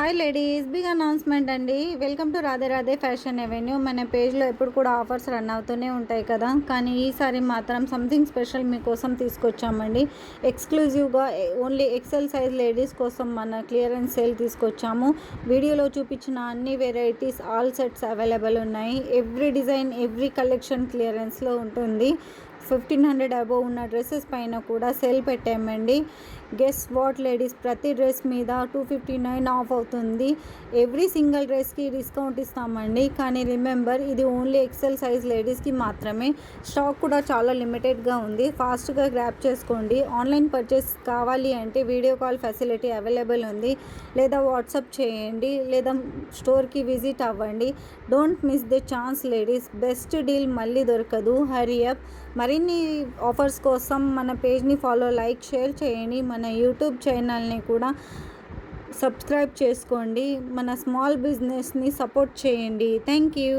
Hi ladies, big announcement అండి. Welcome to Radhe Radhe fashion avenue. మన పేజ్లో ఎప్పుడు కూడా ఆఫర్స్ రన్ అవుతూనే ఉంటాయి కదా, కానీ ఈసారి మాత్రం సంథింగ్ స్పెషల్ మీకోసం తీసుకొచ్చామండి. ఎక్స్క్లూజివ్గా ఓన్లీ ఎక్సెల్ సైజ్ లేడీస్ కోసం మన క్లియరెన్స్ సేల్ తీసుకొచ్చాము. వీడియోలో చూపించిన అన్ని వెరైటీస్ ఆల్ సెట్స్ అవైలబుల్ ఉన్నాయి. ఎవ్రీ డిజైన్ ఎవ్రీ కలెక్షన్ క్లియరెన్స్లో ఉంటుంది. 1500 అబోవ్ ఉన్న డ్రెస్సెస్ పైన కూడా సేల్ పెట్టామండి. గెస్ వాట్ లేడీస్, ప్రతి డ్రెస్ మీద 259 ఆఫ్ అవుతుంది. ఎవ్రీ సింగిల్ డ్రెస్కి డిస్కౌంట్ ఇస్తామండి. కానీ రిమెంబర్, ఇది ఓన్లీ ఎక్సెల్ సైజ్ లేడీస్కి మాత్రమే. స్టాక్ కూడా చాలా లిమిటెడ్గా ఉంది. ఫాస్ట్గా గ్రాప్ చేసుకోండి. ఆన్లైన్ పర్చేస్ కావాలి అంటే వీడియో కాల్ ఫెసిలిటీ అవైలబుల్ ఉంది, లేదా వాట్సాప్ చేయండి, లేదా స్టోర్కి విజిట్ అవ్వండి. Don't miss the chance ladies, best deal మళ్ళీ దొరకదు. Hurry up. మరిన్ని ఆఫర్స్ కోసం మన పేజ్ని ఫాలో, లైక్, షేర్ చేయండి. మన యూట్యూబ్ ఛానల్ని కూడా సబ్స్క్రైబ్ చేసుకోండి. మన స్మాల్ బిజినెస్ని సపోర్ట్ చేయండి. Thank you.